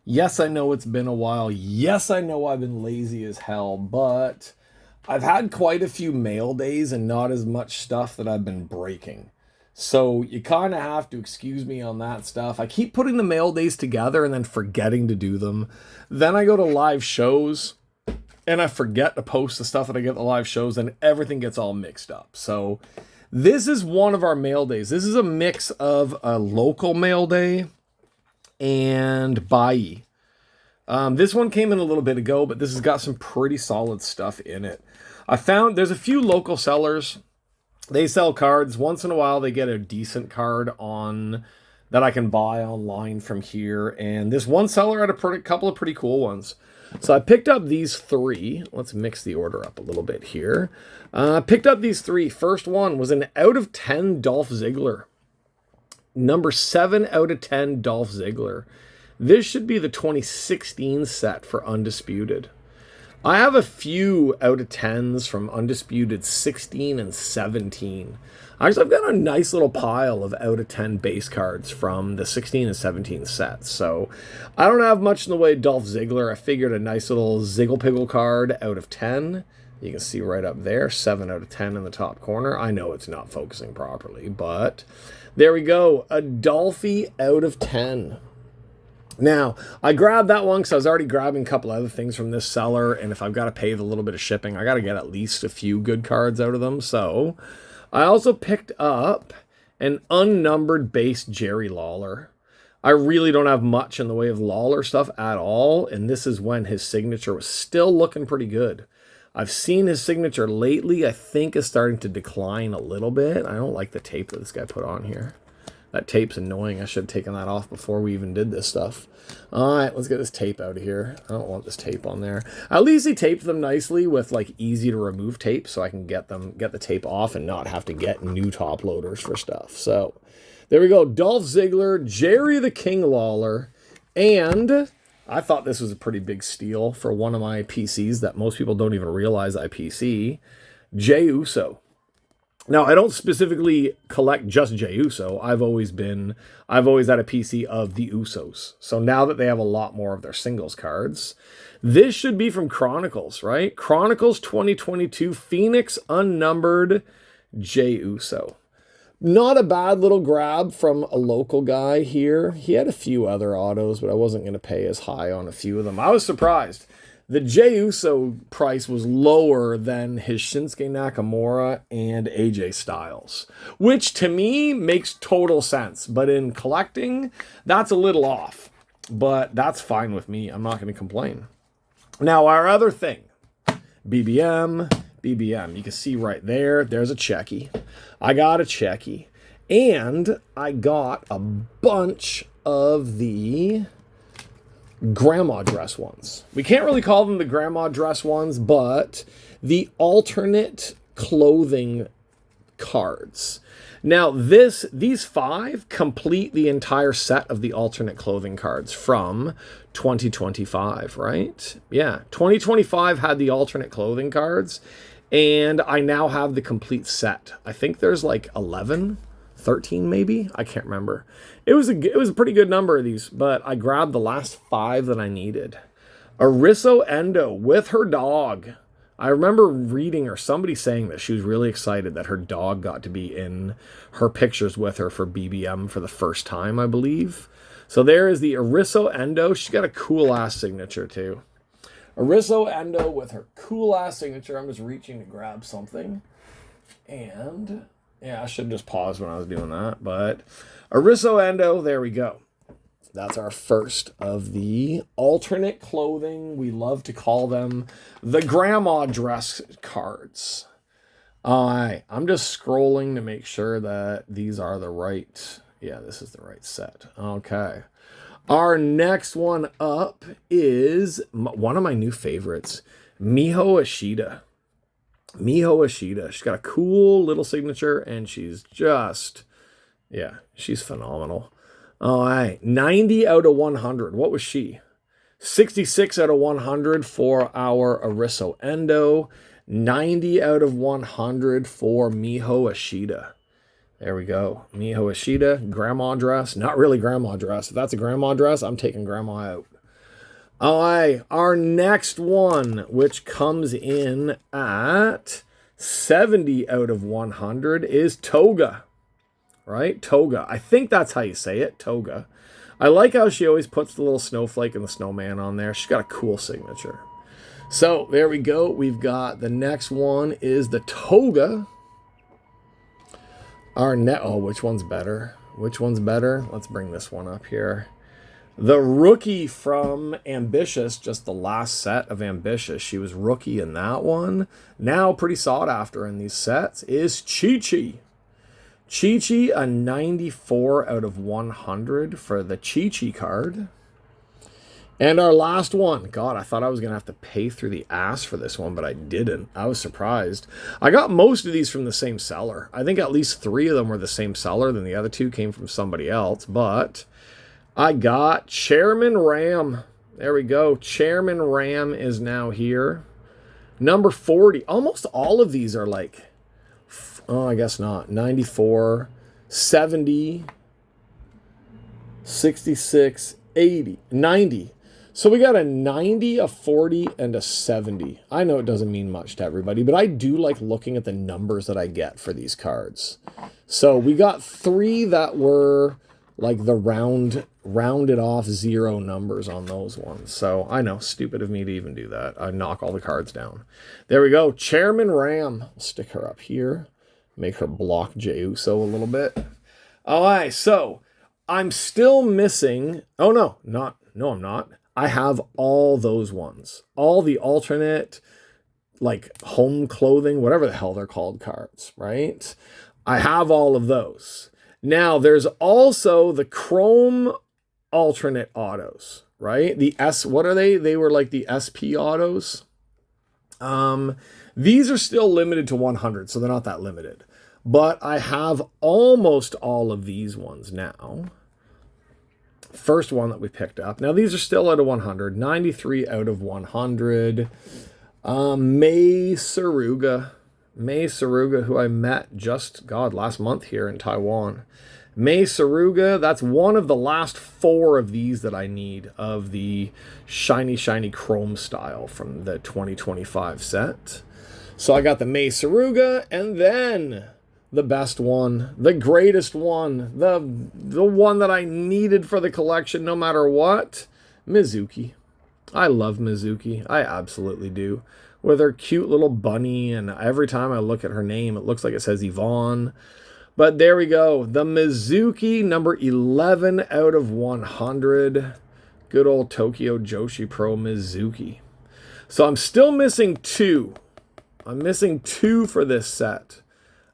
Yes, I know it's been a while. Yes, I know I've been lazy as hell, but I've had quite a few mail days and not as much stuff that I've been breaking. So you kind of have to excuse me on that stuff. I keep putting the mail days together and then forgetting to do them. Then I go to live shows and I forget to post the stuff that I get at the live shows and everything gets all mixed up. So this is one of our mail days. This is a mix of a local mail day and buy. This one came in a little bit ago, but this has got some pretty solid stuff in it. I found there's a few local sellers. They sell cards. Once in a while, they get a decent card on that I can buy online from here. And this one seller had a couple of pretty cool ones. So I picked up these three. Let's mix the order up a little bit here. I picked up these three. First one was an out of 10 Dolph Ziggler. Number 7 out of 10 Dolph Ziggler. This should be the 2016 set for Undisputed. I have a few out of 10s from Undisputed 16 and 17. Actually, I've got a nice little pile of out of 10 base cards from the 16 and 17 sets. So I don't have much in the way of Dolph Ziggler. I figured a nice little Ziggle card out of 10. You can see right up there, 7 out of 10 in the top corner. I know it's not focusing properly, but there we go. A Dolphy out of 10. Now, I grabbed that one because I was already grabbing a couple other things from this seller, and if I've got to pay the little bit of shipping, I got to get at least a few good cards out of them. So I also picked up an unnumbered base Jerry Lawler. I really don't have much in the way of Lawler stuff at all, and this is when his signature was still looking pretty good. I've seen his signature lately, I think, is starting to decline a little bit. I don't like the tape that this guy put on here. That tape's annoying. I should have taken that off before we even did this stuff. All right, let's get this tape out of here. I don't want this tape on there. At least he taped them nicely with like easy to remove tape so I can get the tape off and not have to get new top loaders for stuff. So there we go. Dolph Ziggler, Jerry the King Lawler, and I thought this was a pretty big steal for one of my PCs that most people don't even realize I PC, Jey Uso. Now, I don't specifically collect just Jey Uso. I've always had a PC of the Usos. So now that they have a lot more of their singles cards, this should be from Chronicles, right? Chronicles 2022, Phoenix Unnumbered Jey Uso. Not a bad little grab from a local guy here. He had a few other autos, but I wasn't going to pay as high on a few of them. I was surprised. The Jey Uso price was lower than his Shinsuke Nakamura and AJ Styles, which to me makes total sense. But in collecting, that's a little off. But that's fine with me. I'm not going to complain. Now, our other thing, BBM. You can see right there, there's a Checky. I got a Checky. And I got a bunch of the grandma dress ones. We can't really call them the grandma dress ones, but the alternate clothing cards. Now, these 5 complete the entire set of the alternate clothing cards from 2025, right? Yeah, 2025 had the alternate clothing cards, and I now have the complete set. I think there's like 11, 13 maybe? I can't remember. It was a pretty good number of these, but I grabbed the last 5 that I needed. Arisso Endo with her dog. I remember reading or somebody saying that she was really excited that her dog got to be in her pictures with her for BBM for the first time, I believe. So there is the Arisso Endo. She's got a cool-ass signature, too. Arisso Endo with her cool-ass signature. I'm just reaching to grab something. And yeah, I should have just paused when I was doing that. But Arisso Endo, there we go. That's our first of the alternate clothing. We love to call them the grandma dress cards. All right, I'm just scrolling to make sure that these are the right. Yeah, this is the right set. Okay. Our next one up is one of my new favorites, Miho Ashita. Miho Ashita. She's got a cool little signature, and she's she's phenomenal. All right, 90 out of 100. What was she? 66 out of 100 for our Arisso Endo. 90 out of 100 for Miho Ashita. There we go. Miho Ashita, grandma dress. Not really grandma dress. If that's a grandma dress, I'm taking grandma out. All right, our next one, which comes in at 70 out of 100, is Toga, right? Toga. I think that's how you say it, Toga. I like how she always puts the little snowflake and the snowman on there. She's got a cool signature. So there we go. We've got the next one is the Toga. Oh, which one's better? Which one's better? Let's bring this one up here. The rookie from Ambitious, just the last set of Ambitious. She was rookie in that one. Now pretty sought after in these sets is Chi-Chi. Chi-Chi, a 94 out of 100 for the Chi-Chi card. And our last one. God, I thought I was going to have to pay through the ass for this one, but I didn't. I was surprised. I got most of these from the same seller. I think at least 3 of them were the same seller, then the other 2 came from somebody else. But I got Chairman Ram. There we go. Chairman Ram is now here. Number 40. Almost all of these are like, oh, I guess not. 94, 70, 66, 80, 90. So we got a 90, a 40, and a 70. I know it doesn't mean much to everybody, but I do like looking at the numbers that I get for these cards. So we got 3 that were like the rounded off 0 numbers on those ones. So I know, stupid of me to even do that. I knock all the cards down. There we go. Chairman Ram. I'll stick her up here. Make her block Jey Uso a little bit. All right, so I'm still missing. Oh, no, I'm not. I have all those ones. All the alternate, like home clothing, whatever the hell they're called cards, right? I have all of those. Now, there's also the Chrome alternate autos, right? What are they? They were like the SP autos. These are still limited to 100, so they're not that limited. But I have almost all of these ones now. First one that we picked up. Now, these are still out of 100. 93 out of 100. Mei Saruga. Mei Saruga, who I met just, last month here in Taiwan. Mei Saruga, that's one of the last 4 of these that I need of the shiny, shiny chrome style from the 2025 set. So I got the Mei Saruga, and then the best one, the greatest one, the one that I needed for the collection no matter what, Mizuki. I love Mizuki. I absolutely do. With her cute little bunny, and every time I look at her name, it looks like it says Yvonne. But there we go. The Mizuki, number 11 out of 100. Good old Tokyo Joshi Pro Mizuki. So I'm still missing 2. I'm missing 2 for this set.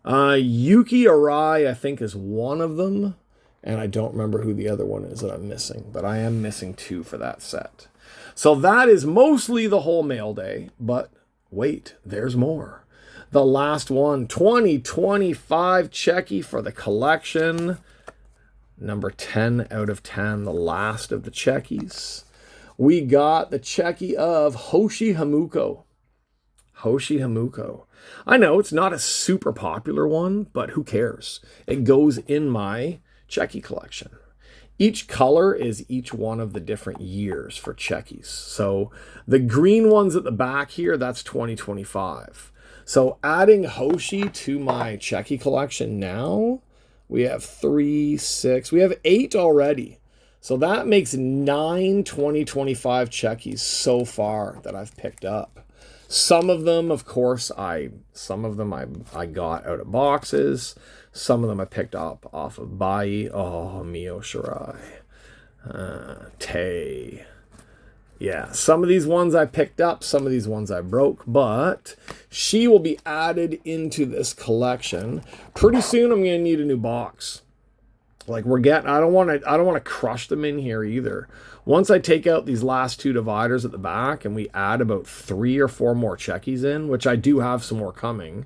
Yuki Arai, I think, is one of them. And I don't remember who the other one is that I'm missing. But I am missing 2 for that set. So that is mostly the whole mail day. But wait, there's more. The last one, 2025 Checky for the collection. Number 10 out of 10, the last of the Checkies. We got the Checky of Hoshi Hamuko. Hoshi Hamuko. I know it's not a super popular one, but who cares? It goes in my Checky collection. Each color is each one of the different years for Checkies. So the green ones at the back here, that's 2025. So adding Hoshi to my Checky collection now, we have 3, 6, we have 8 already. So that makes 9 2025 Checkies so far that I've picked up. Some of them, of course, I got out of boxes. Some of them I picked up off of Bai. Oh, Mio Shirai. Tay. Yeah, some of these ones I picked up, some of these ones I broke, but she will be added into this collection. Pretty soon I'm going to need a new box. Like I don't want to crush them in here either. Once I take out these last 2 dividers at the back and we add about 3 or 4 more Checkies in, which I do have some more coming.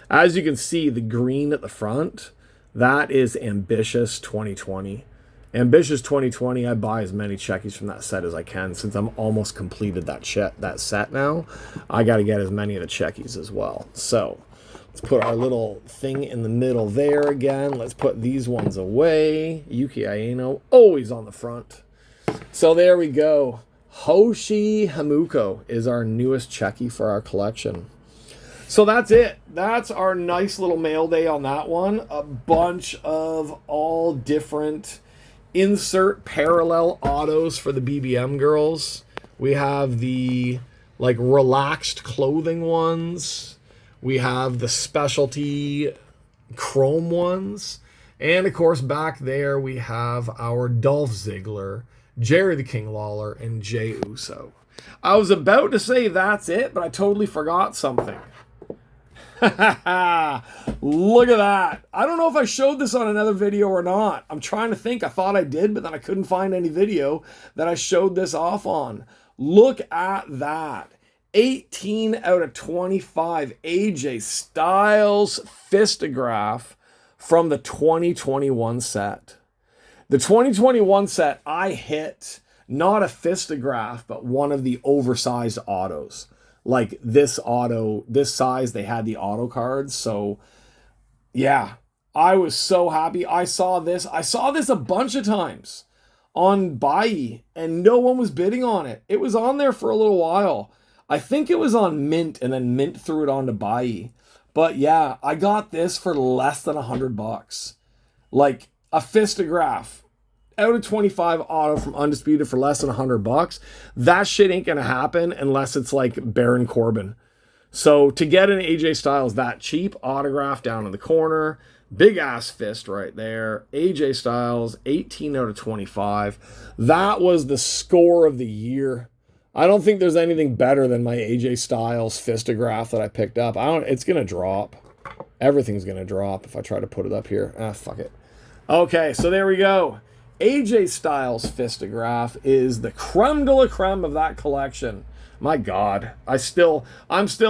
As you can see, the green at the front, that is Ambitious 2020. Ambitious 2020, I buy as many Checkies from that set as I can. Since I'm almost completed that set now, I got to get as many of the Checkies as well. So let's put our little thing in the middle there again. Let's put these ones away. Yuki Aino, always on the front. So there we go. Hoshi Hamuko is our newest Checky for our collection. So that's it. That's our nice little mail day on that one. A bunch of all different insert parallel autos for the BBM girls. We have the like relaxed clothing ones. We have the specialty chrome ones. And of course back there we have our Dolph Ziggler, Jerry the King Lawler, and Jey Uso. I was about to say that's it, but I totally forgot something. Look at that. I don't know if I showed this on another video or not. I'm trying to think. I thought I did, but then I couldn't find any video that I showed this off on. Look at that. 18 out of 25 AJ Styles Fistograph from the 2021 set. The 2021 set, I hit not a Fistograph, but one of the oversized autos. Like this auto, this size, they had the auto cards. So yeah, I was so happy. I saw this a bunch of times on Buy, and no one was bidding on it. It was on there for a little while. I think it was on Mint, and then Mint threw it on to Buy. But yeah, I got this for less than $100. Like a Fistograph out of 25 auto from Undisputed for less than $100. That shit ain't gonna happen unless it's like Baron Corbin. So to get an AJ Styles that cheap, autograph down in the corner, big ass fist right there. AJ Styles, 18 out of 25. That was the score of the year. I don't think there's anything better than my AJ Styles Fistograph that I picked up. It's gonna drop. Everything's gonna drop if I try to put it up here. Fuck it. Okay, so there we go. AJ Styles Fistograph is the creme de la creme of that collection. My God, I'm still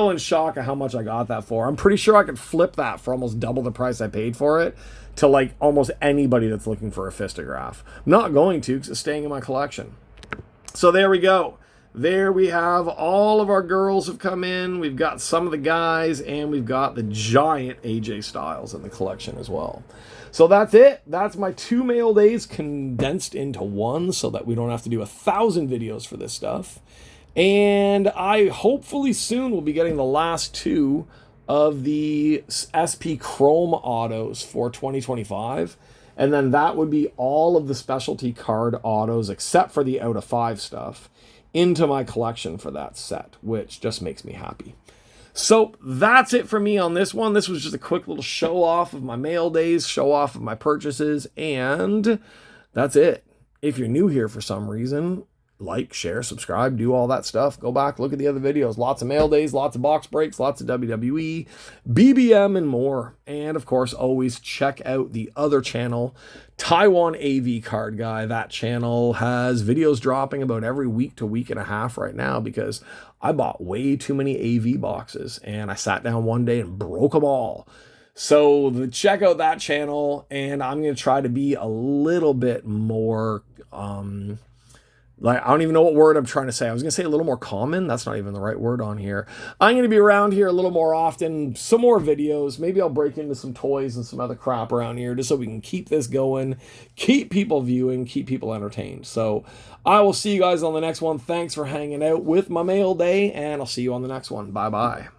in shock at how much I got that for. I'm pretty sure I could flip that for almost double the price I paid for it to like almost anybody that's looking for a Fistograph. I'm not going to because it's staying in my collection. So there we go. There we have all of our girls have come in. We've got some of the guys, and we've got the giant AJ Styles in the collection as well. So that's it. That's my 2 mail days condensed into one so that we don't have to do 1,000 videos for this stuff. And I hopefully soon will be getting the last 2 of the SP Chrome autos for 2025. And then that would be all of the specialty card autos except for the out of 5 stuff into my collection for that set, which just makes me happy. So that's it for me on this one. This was just a quick little show off of my mail days, show off of my purchases, and that's it. If you're new here for some reason, like, share, subscribe, do all that stuff. Go back, look at the other videos. Lots of mail days, lots of box breaks, lots of WWE, BBM, and more. And, of course, always check out the other channel, Taiwan AV Card Guy. That channel has videos dropping about every week to week and a half right now because I bought way too many AV boxes, and I sat down one day and broke them all. So check out that channel, and I'm going to try to be a little bit more... I don't even know what word I'm trying to say. I was going to say a little more common. That's not even the right word on here. I'm going to be around here a little more often. Some more videos. Maybe I'll break into some toys and some other crap around here just so we can keep this going, keep people viewing, keep people entertained. So I will see you guys on the next one. Thanks for hanging out with my mail day, and I'll see you on the next one. Bye-bye.